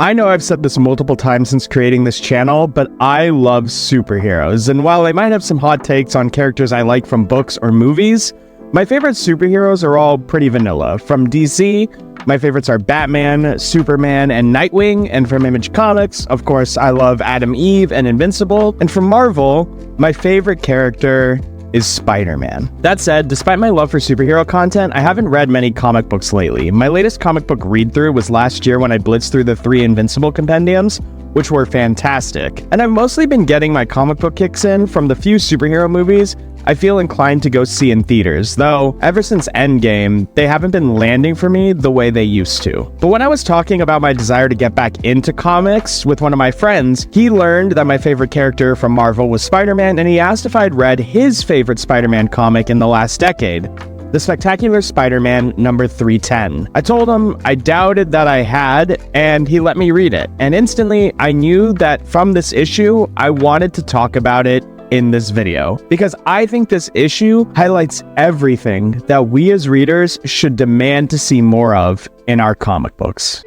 I know I've said this multiple times since creating this channel, but I love superheroes, and while I might have some hot takes on characters I like from books or movies, my favorite superheroes are all pretty vanilla. From DC, my favorites are Batman, Superman, and Nightwing, and from Image Comics, of course, I love Adam Eve and Invincible, and from Marvel, my favorite character is Spider-Man. That said, despite my love for superhero content, I haven't read many comic books lately. My latest comic book read-through was last year when I blitzed through the 3 Invincible compendiums, which were fantastic. And I've mostly been getting my comic book kicks in from the few superhero movies I feel inclined to go see in theaters, though ever since Endgame, they haven't been landing for me the way they used to. But when I was talking about my desire to get back into comics with one of my friends, he learned that my favorite character from Marvel was Spider-Man, and he asked if I'd read his favorite Spider-Man comic in the last decade, The Spectacular Spiderman number 310. I told him I doubted that I had, and he let me read it. And instantly, I knew that from this issue, I wanted to talk about it in this video, because I think this issue highlights everything that we as readers should demand to see more of in our comic books.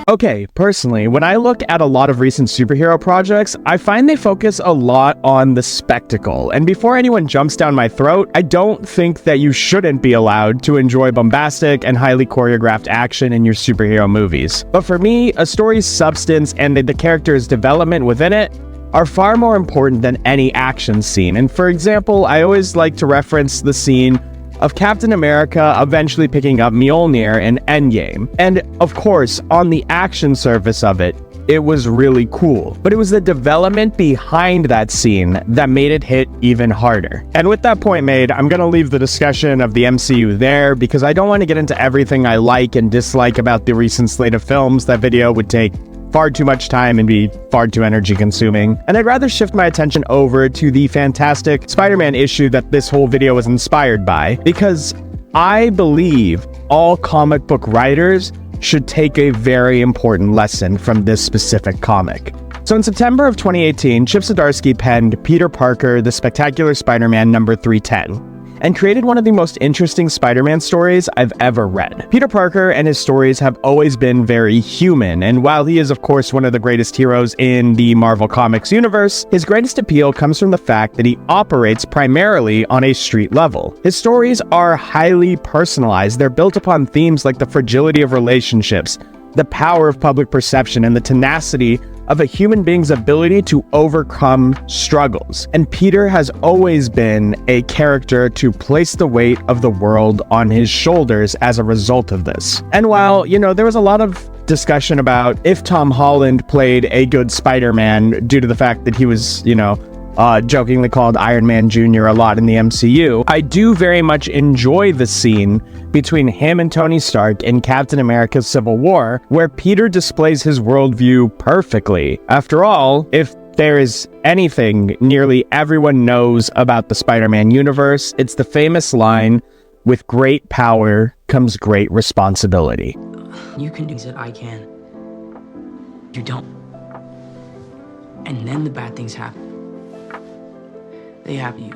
Okay, personally, when I look at a lot of recent superhero projects, I find they focus a lot on the spectacle. And before anyone jumps down my throat, I don't think that you shouldn't be allowed to enjoy bombastic and highly choreographed action in your superhero movies. But for me, a story's substance and the character's development within it are far more important than any action scene. And for example, I always like to reference the scene of Captain America eventually picking up Mjolnir in Endgame. And of course, on the action surface of it, it was really cool. But it was the development behind that scene that made it hit even harder. And with that point made, I'm gonna leave the discussion of the MCU there because I don't want to get into everything I like and dislike about the recent slate of films. That video would take far too much time and be far too energy consuming. And I'd rather shift my attention over to the fantastic Spider-Man issue that this whole video was inspired by, because I believe all comic book writers should take a very important lesson from this specific comic. So in September of 2018, Chip Zdarsky penned Peter Parker, The Spectacular Spider-Man number 310. And created one of the most interesting Spider-Man stories I've ever read. Peter Parker and his stories have always been very human, and while he is of course one of the greatest heroes in the Marvel Comics universe, his greatest appeal comes from the fact that he operates primarily on a street level. His stories are highly personalized. They're built upon themes like the fragility of relationships, the power of public perception, and the tenacity of a human being's ability to overcome struggles. And Peter has always been a character to place the weight of the world on his shoulders as a result of this. And while, there was a lot of discussion about if Tom Holland played a good Spider-Man due to the fact that he was, jokingly called Iron Man Jr. a lot in the MCU, I do very much enjoy the scene between him and Tony Stark in Captain America's Civil War, where Peter displays his worldview perfectly. After all, if there is anything nearly everyone knows about the Spider-Man universe, it's the famous line, "With great power comes great responsibility." You can do things that I can. You don't. And then the bad things happen. They have you.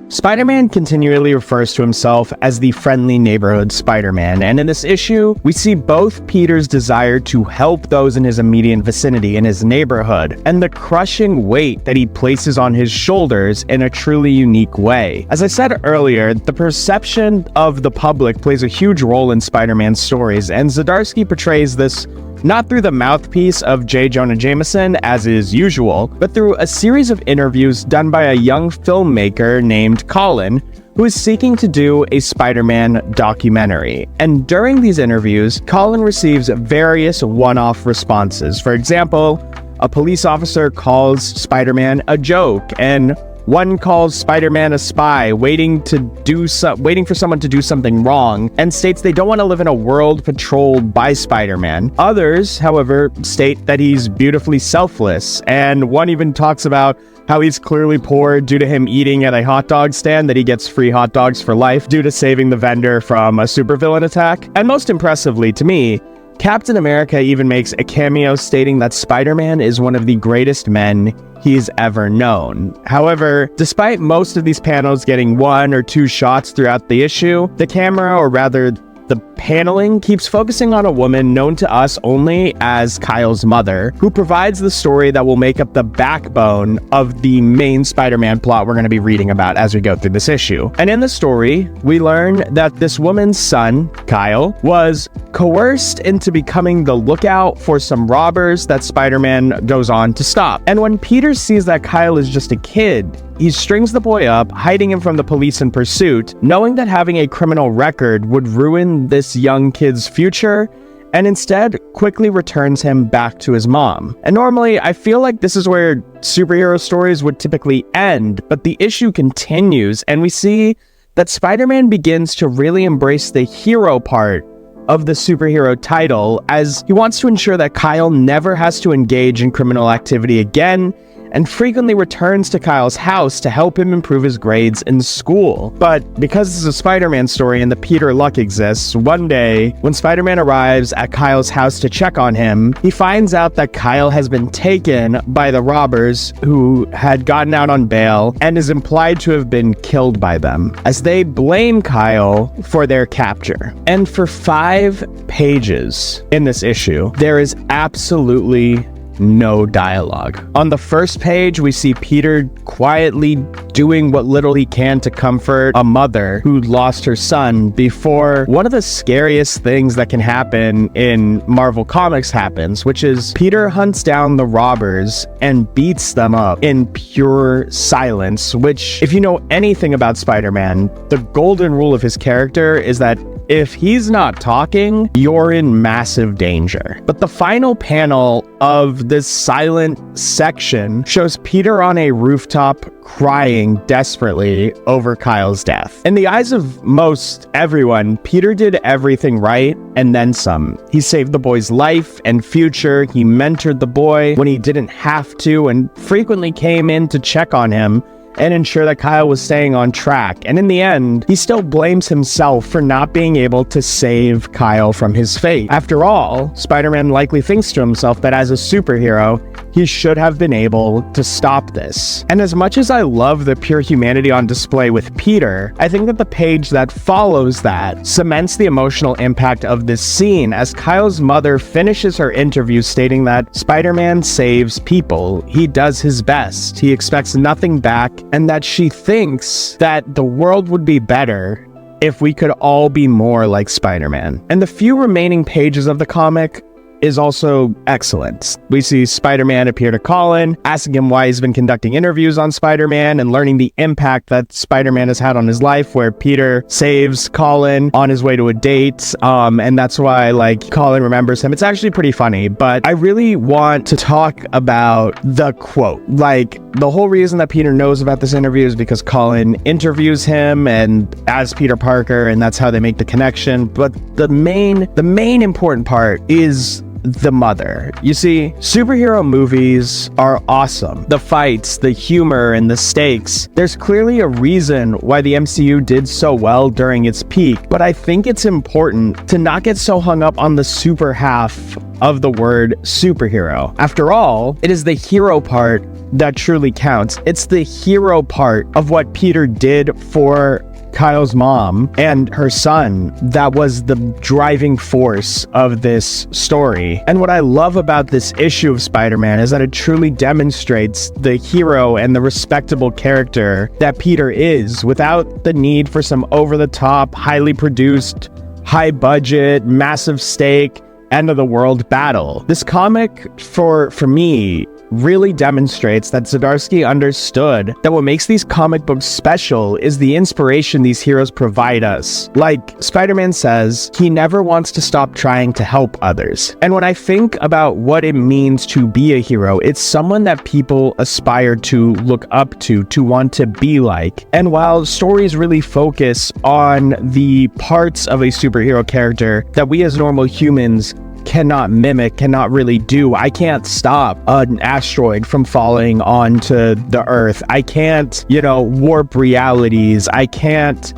Spider-Man continually refers to himself as the friendly neighborhood Spider-Man, and in this issue, we see both Peter's desire to help those in his immediate vicinity in his neighborhood, and the crushing weight that he places on his shoulders in a truly unique way. As I said earlier, the perception of the public plays a huge role in Spider-Man's stories, and Zdarsky portrays this not through the mouthpiece of J. Jonah Jameson, as is usual, but through a series of interviews done by a young filmmaker named Colin, who is seeking to do a Spider-Man documentary. And during these interviews, Colin receives various one-off responses. For example, a police officer calls Spider-Man a joke, and one calls Spider-Man a spy, waiting for someone to do something wrong, and states they don't want to live in a world patrolled by Spider-Man. Others, however, state that he's beautifully selfless, and one even talks about how he's clearly poor due to him eating at a hot dog stand that he gets free hot dogs for life due to saving the vendor from a supervillain attack. And most impressively to me, Captain America even makes a cameo stating that Spider-Man is one of the greatest men he's ever known. However, despite most of these panels getting 1 or 2 shots throughout the issue, the camera, or rather the paneling, keeps focusing on a woman known to us only as Kyle's mother, who provides the story that will make up the backbone of the main Spider-Man plot we're going to be reading about as we go through this issue. And in the story, we learn that this woman's son, Kyle, was coerced into becoming the lookout for some robbers that Spider-Man goes on to stop. And when Peter sees that Kyle is just a kid, he strings the boy up, hiding him from the police in pursuit, knowing that having a criminal record would ruin this young kid's future, and instead quickly returns him back to his mom. And normally, I feel like this is where superhero stories would typically end, but the issue continues, and we see that Spider-Man begins to really embrace the hero part of the superhero title, as he wants to ensure that Kyle never has to engage in criminal activity again, and frequently returns to Kyle's house to help him improve his grades in school. But because this is a Spider-Man story and the Peter luck exists, one day, when Spider-Man arrives at Kyle's house to check on him, he finds out that Kyle has been taken by the robbers who had gotten out on bail and is implied to have been killed by them, as they blame Kyle for their capture. And for 5 pages in this issue, there is absolutely no dialogue. On the first page, we see Peter quietly doing what little he can to comfort a mother who lost her son before one of the scariest things that can happen in Marvel Comics happens, which is Peter hunts down the robbers and beats them up in pure silence, which, if you know anything about Spider-Man, the golden rule of his character is that if he's not talking, you're in massive danger. But the final panel of this silent section shows Peter on a rooftop crying desperately over Kyle's death. In the eyes of most everyone, Peter did everything right and then some. He saved the boy's life and future. He mentored the boy when he didn't have to, and frequently came in to check on him and ensure that Kyle was staying on track. And in the end, he still blames himself for not being able to save Kyle from his fate. After all, Spider-Man likely thinks to himself that as a superhero, he should have been able to stop this. And as much as I love the pure humanity on display with Peter, I think that the page that follows that cements the emotional impact of this scene, as Kyle's mother finishes her interview stating that Spider-Man saves people. He does his best. He expects nothing back, and that she thinks that the world would be better if we could all be more like Spider-Man. And the few remaining pages of the comic is also excellent. We see Spider-Man appear to Colin, asking him why he's been conducting interviews on Spider-Man and learning the impact that Spider-Man has had on his life, where Peter saves Colin on his way to a date, and that's why, like, Colin remembers him. It's actually pretty funny, but I really want to talk about the quote. Like, the whole reason that Peter knows about this interview is because Colin interviews him and as Peter Parker, and that's how they make the connection. But the main important part is the mother. You see, superhero movies are awesome. The fights, the humor, and the stakes. There's clearly a reason why the MCU did so well during its peak, but I think it's important to not get so hung up on the super half of the word superhero. After all, it is the hero part that truly counts. It's the hero part of what Peter did for Kyle's mom and her son that was the driving force of this story. And what I love about this issue of Spider-Man is that it truly demonstrates the hero and the respectable character that Peter is, without the need for some over-the-top, highly produced, high-budget, massive stake, end-of-the-world battle. This comic, for me, really demonstrates that Zdarsky understood that what makes these comic books special is the inspiration these heroes provide us. Like Spider-Man says, he never wants to stop trying to help others. And when I think about what it means to be a hero, it's someone that people aspire to look up to want to be like. And while stories really focus on the parts of a superhero character that we as normal humans cannot mimic, cannot really do. I can't stop an asteroid from falling onto the Earth. I can't, warp realities. I can't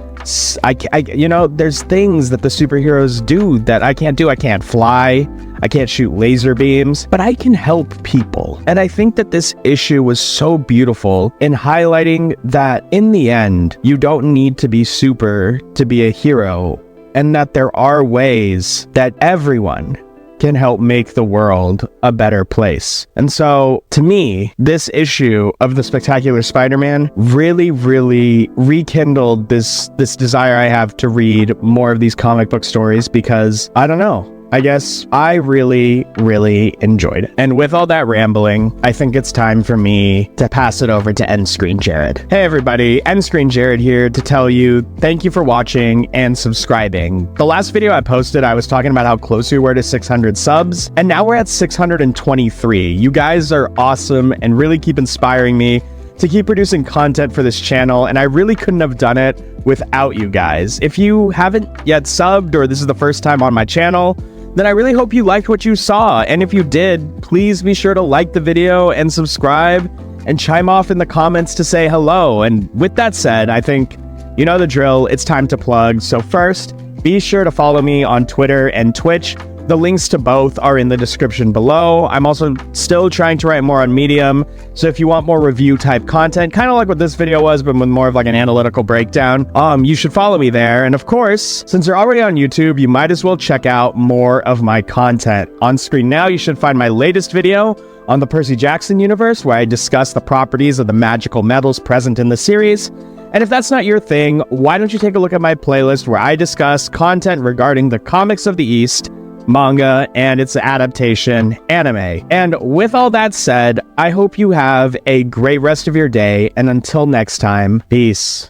you know, there's things that the superheroes do that I can't do. I can't fly, I can't shoot laser beams, but I can help people. And I think that this issue was so beautiful in highlighting that in the end, you don't need to be super to be a hero, and that there are ways that everyone can help make the world a better place. And so, to me, this issue of the Spectacular Spider-Man really, really rekindled this desire I have to read more of these comic book stories, because, I don't know, I guess I really, really enjoyed it. And with all that rambling, I think it's time for me to pass it over to End Screen Jared. Hey everybody, End Screen Jared here to tell you thank you for watching and subscribing. The last video I posted, I was talking about how close we were to 600 subs, and now we're at 623. You guys are awesome and really keep inspiring me to keep producing content for this channel, and I really couldn't have done it without you guys. If you haven't yet subbed, or this is the first time on my channel, then I really hope you liked what you saw. And if you did, please be sure to like the video and subscribe and chime off in the comments to say hello. And with that said, I think you know the drill. It's time to plug. So first, be sure to follow me on Twitter and Twitch. The links to both are in the description below. I'm also still trying to write more on Medium, so if you want more review type content, kind of like what this video was, but with more of like an analytical breakdown, you should follow me there. And of course, since you're already on YouTube, you might as well check out more of my content. On screen now, you should find my latest video on the Percy Jackson universe, where I discuss the properties of the magical metals present in the series. And if that's not your thing, why don't you take a look at my playlist where I discuss content regarding the comics of the East, manga, and its adaptation, anime. And with all that said, I hope you have a great rest of your day, and until next time, peace.